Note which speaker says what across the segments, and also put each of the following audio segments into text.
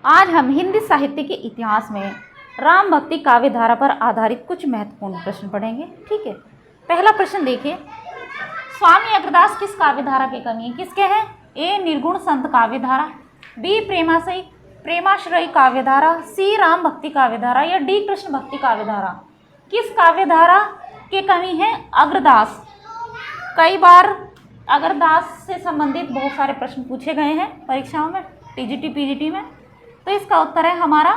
Speaker 1: आज हम हिंदी साहित्य के इतिहास में राम भक्ति काव्य धारा पर आधारित कुछ महत्वपूर्ण प्रश्न पढ़ेंगे। ठीक है, पहला प्रश्न देखिए, स्वामी अग्रदास किस काव्य धारा के कवि हैं? किसके हैं? ए निर्गुण संत काव्य धारा, बी प्रेमाश्रयी काव्य धारा, सी राम भक्ति काव्य धारा या डी कृष्ण भक्ति काव्य धारा। किस काव्य धारा के कवि हैं? अग्रदास। कई बार अग्रदास से संबंधित बहुत सारे प्रश्न पूछे गए हैं परीक्षाओं में, टीजीटी पीजीटी में, तो इसका उत्तर है हमारा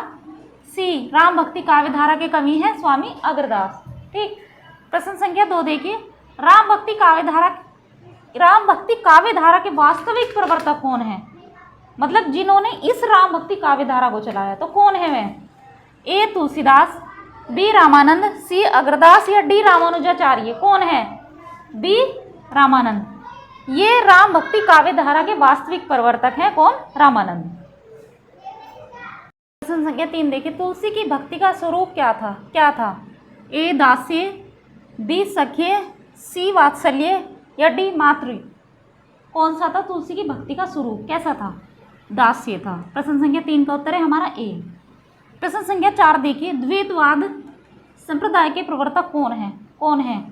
Speaker 1: सी, राम भक्ति काव्य धारा के कवि हैं स्वामी अग्रदास। ठीक, प्रश्न संख्या 2 देखिए, राम भक्ति काव्य धारा के वास्तविक प्रवर्तक कौन है? मतलब जिन्होंने इस राम भक्ति काव्य धारा को चलाया, तो कौन है वे? ए तुलसीदास, बी रामानंद, सी अग्रदास या डी रामानुजाचार्य। कौन है? बी रामानंद। ये राम भक्ति काव्य धारा के वास्तविक प्रवर्तक हैं। कौन? रामानंद। प्रश्न संख्या 3 देखिए, तुलसी की भक्ति का स्वरूप क्या था? ए दास्य, बी सख्य, सी वात्सल्य या डी मातृ। कौन सा था तुलसी की भक्ति का स्वरूप? कैसा था? दास्य था। प्रश्न संख्या 3 का उत्तर है हमारा ए। प्रश्न संख्या 4 देखिए, द्वैतवाद संप्रदाय के प्रवर्तक कौन है?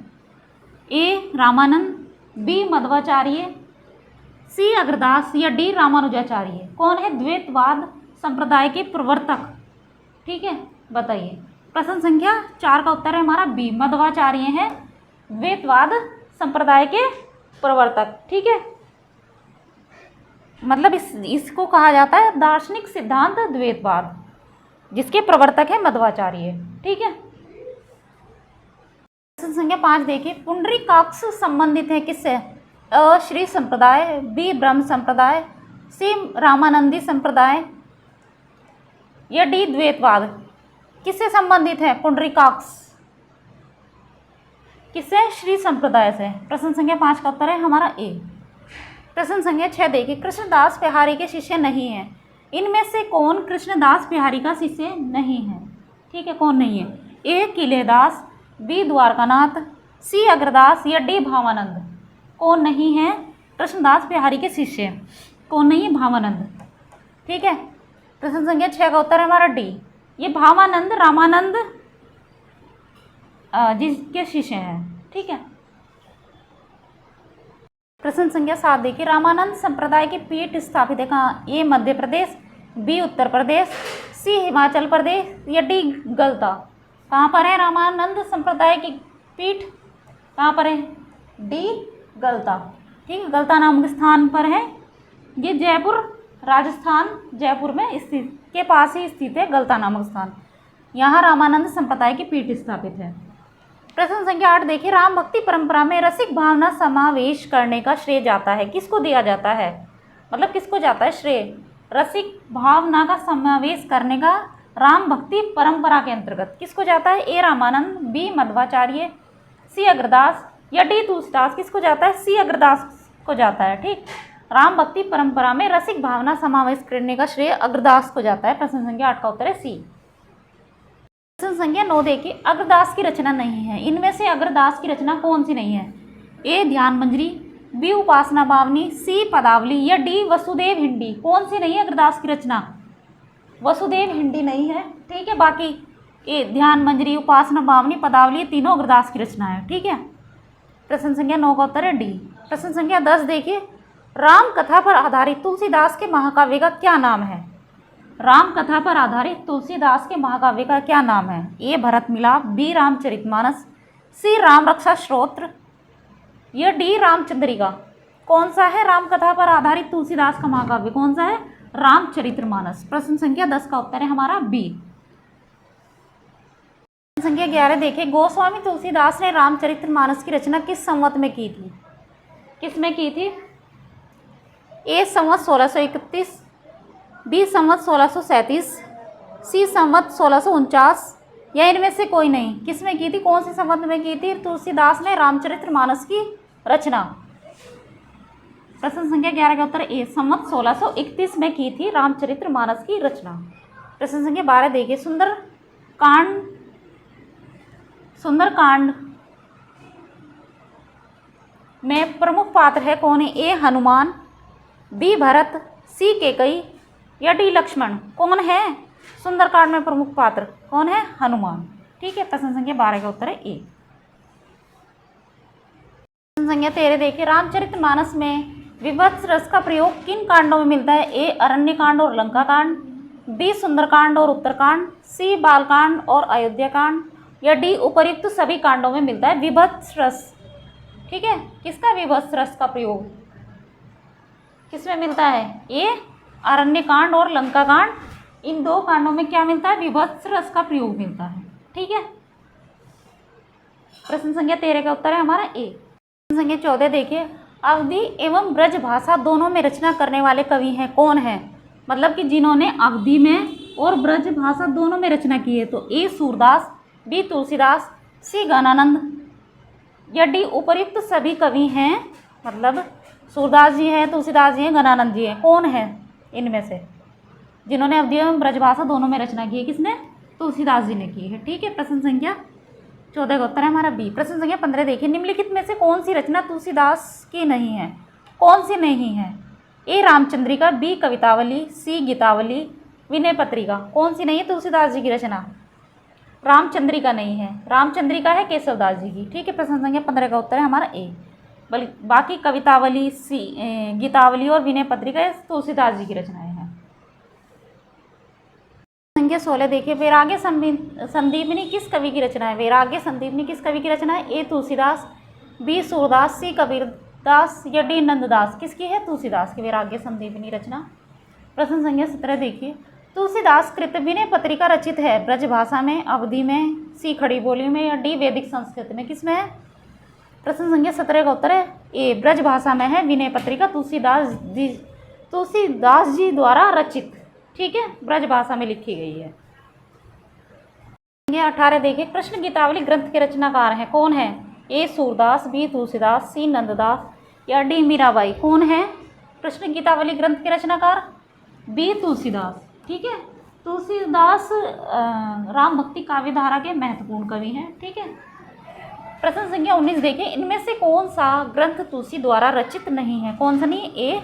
Speaker 1: ए रामानंद, बी मध्वाचार्य, सी अग्रदास या डी रामानुजाचार्य। कौन है द्वैतवाद संप्रदाय के प्रवर्तक? ठीक है, बताइए। प्रश्न संख्या 4 का उत्तर है हमारा बी, मध्वाचार्य हैं द्वैतवाद संप्रदाय के प्रवर्तक। ठीक है, मतलब इसको कहा जाता है दार्शनिक सिद्धांत द्वैतवाद, जिसके प्रवर्तक है मध्वाचार्य। ठीक है, प्रश्न संख्या 5 देखिए, पुंडरीकाक्ष संबंधित है किससे? अ श्री संप्रदाय, बी ब्रह्म संप्रदाय, सी रामानंदी संप्रदाय या डी द्वैतवाद। किससे संबंधित है पुंडरीकाक्ष? किससे? श्री संप्रदाय से। प्रश्न संख्या 5 का उत्तर है हमारा ए। प्रश्न संख्या 6 देखिए, कृष्णदास बिहारी के शिष्य नहीं है। इनमें से कौन कृष्णदास बिहारी का शिष्य नहीं है? ठीक है, कौन नहीं है? ए किलेदास, बी द्वारकानाथ, सी अग्रदास या डी भावानंद। कौन नहीं है कृष्णदास बिहारी के शिष्य? कौन नहीं है? भावानंद। ठीक है, प्रश्न संख्या 6 का उत्तर है हमारा डी, ये भावानंद रामानंद जिसके शिष्य हैं। ठीक है, प्रश्न संख्या 7 देखिए, रामानंद संप्रदाय की पीठ स्थापित है कहाँ? ए मध्य प्रदेश, बी उत्तर प्रदेश, सी हिमाचल प्रदेश या डी गलता। कहाँ पर है रामानंद संप्रदाय की पीठ? कहाँ पर है? डी गलता। ठीक है, गलता नामक स्थान पर है। ये जयपुर, राजस्थान, जयपुर में स्थित के पास ही स्थित है गलता नामक स्थान। यहाँ रामानंद संप्रदाय की पीठ स्थापित है। प्रश्न संख्या 8 देखिए, राम भक्ति परंपरा में रसिक भावना समावेश करने का श्रेय जाता है, किसको दिया जाता है? मतलब किसको जाता है श्रेय? रसिक भावना का समावेश करने का राम भक्ति परंपरा के अंतर्गत किसको जाता है? ए रामानंद, बी मध्वाचार्य, सी अग्रदास या डी तुलसीदास। किसको जाता है? सी अग्रदास को जाता है। ठीक, राम भक्ति परंपरा में रसिक भावना समावेश करने का श्रेय अग्रदास को जाता है। प्रश्न संख्या 8 का उत्तर है सी। प्रश्न संख्या 9 देखिए, अग्रदास की रचना नहीं है। इनमें से अग्रदास की रचना कौन सी नहीं है? ए ध्यान मंजरी, बी उपासना बावनी, सी पदावली या डी वसुदेव हिंडी। कौन सी नहीं है अग्रदास की रचना? वसुदेव हिंडी नहीं है। ठीक है, बाकी ए ध्यान मंजरी, उपासना बावनी, पदावली, तीनों अग्रदास की रचना है। ठीक है, प्रश्न संख्या 9 का उत्तर है डी। प्रश्न संख्या 10 देखिए, राम कथा पर आधारित तुलसीदास के महाकाव्य का क्या नाम है? राम कथा पर आधारित तुलसीदास के महाकाव्य का क्या नाम है? ए भरत मिलाप, बी रामचरितमानस, सी राम रक्षा स्तोत्र या डी रामचंद्रिका। कौन सा है राम कथा पर आधारित तुलसीदास का महाकाव्य? कौन सा है? रामचरितमानस। प्रश्न संख्या 10 का उत्तर है हमारा बी। प्रश्न संख्या 11 देखिए, गोस्वामी तुलसीदास ने रामचरितमानस की रचना किस संवत में की थी? किस में की थी? ए संवत 1631, बी संवत 1637, सी संवत 1649 या इनमें से कोई नहीं। किस में की थी? कौन सी संवत में की थी तुलसीदास ने रामचरितमानस की रचना? प्रश्न संख्या 11 का उत्तर ए, संवत 1631 में की थी रामचरितमानस की रचना। प्रश्न संख्या 12 देखिए, सुंदरकांड में प्रमुख पात्र है कौन है? ए हनुमान, बी भरत, सी कैकेयी या डी लक्ष्मण? कौन है सुंदरकांड में प्रमुख पात्र? कौन है? हनुमान। ठीक है, प्रश्न संख्या 12 का उत्तर है ए। प्रश्न संख्या 13 देखिए, रामचरितमानस में विभत्स रस का प्रयोग किन कांडों में मिलता है? ए अरण्य कांड और लंका कांड, बी सुंदरकांड और उत्तरकांड, सी बालकांड और अयोध्या कांड, या डी उपर्युक्त सभी कांडों में मिलता है विभत्स रस। ठीक है, किसका विभत्स रस का प्रयोग किसमें मिलता है? ए अरण्य कांड और लंका कांड, इन दो कांडों में क्या मिलता है? विभत्स रस का प्रयोग मिलता है। ठीक है, प्रश्न संख्या 13 का उत्तर है हमारा ए। प्रश्न संख्या 14 देखिए, अवधी एवं ब्रज भाषा दोनों में रचना करने वाले कवि हैं? कौन है? मतलब कि जिन्होंने अवधी में और ब्रज भाषा दोनों में रचना की है। तो ए सूरदास, बी तुलसीदास, सी गणानंद, या डी उपर्युक्त सभी कवि हैं। मतलब सूरदास जी हैं, तुलसीदास जी हैं, गणानंद जी हैं। कौन है इनमें से जिन्होंने अवधी एवं ब्रजभाषा दोनों में रचना की है? किसने? तुलसीदास जी ने की है। ठीक है, प्रश्न संख्या 14 का उत्तर है हमारा बी। प्रश्न संख्या 15 देखिए, निम्नलिखित में से कौन सी रचना तुलसीदास की नहीं है? कौन सी नहीं है? ए रामचंद्रिका, बी कवितावली, सी गीतावली, विनय पत्रिका। कौन सी नहीं है तुलसीदास जी की रचना? रामचंद्रिका नहीं है, रामचंद्रिका है केशवदास जी की। ठीक है, प्रश्न संख्या 15 का उत्तर है हमारा ए। बाकी कवितावली, सी गीतावली और विनय पत्रिका तुलसीदास जी की रचनाएं हैं। संख्या 16 देखिए, वैराग्य संदीपनी किस कवि की रचना है? वैराग्य संदीपनी किस कवि की रचना है? ए तुलसीदास, बी सूरदास, सी कबीरदास, या डी नंददास। किसकी है? तुलसीदास की वैराग्य संदीपनी रचना। प्रश्न संख्या 17 देखिए, तुलसीदास कृत विनय पत्रिका रचित है ब्रजभाषा में, अवधी में, सी खड़ी बोली में, या डी वैदिक संस्कृत में? किसमें है? प्रश्न संख्या 17 का उत्तर है ए ब्रजभाषा में है विनय पत्रिका, तुलसीदास जी द्वारा रचित। ठीक है, ब्रजभाषा में लिखी गई है। संख्या 18 देखिए, कृष्ण गीतावली ग्रंथ के रचनाकार हैं? कौन है? ए सूरदास, बी तुलसीदास, सी नंददास, या डी मीराबाई। कौन है कृष्ण गीतावली ग्रंथ के रचनाकार? बी तुलसीदास। ठीक है, तुलसीदास राम भक्ति काव्य धारा के महत्वपूर्ण कवि हैं। ठीक है, प्रश्न संख्या 19 देखिए, इनमें से कौन सा ग्रंथ तुलसी द्वारा रचित नहीं है? कौन सा नहीं? ए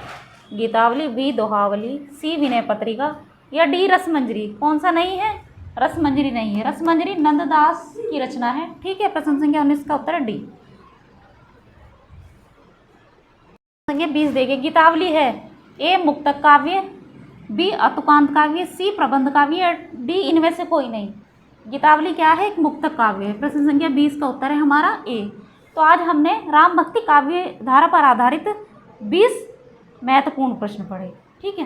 Speaker 1: गीतावली, बी दोहावली, सी विनय पत्रिका, या डी रसमंजरी। कौन सा नहीं है? रसमंजरी नहीं है, रसमंजरी नंददास की रचना है। ठीक है, प्रश्न संख्या 19 का उत्तर है डी। संख्या 20 देखिए, गीतावली है ए मुक्तक काव्य, बी अतुकांत काव्य, सी प्रबंध काव्य, या डी इनमें से कोई नहीं। गीतावली क्या है? एक मुक्तक काव्य है। प्रश्न संख्या 20 का उत्तर है हमारा ए। तो आज हमने राम भक्ति काव्य धारा पर आधारित 20 महत्वपूर्ण प्रश्न पढ़े। ठीक है।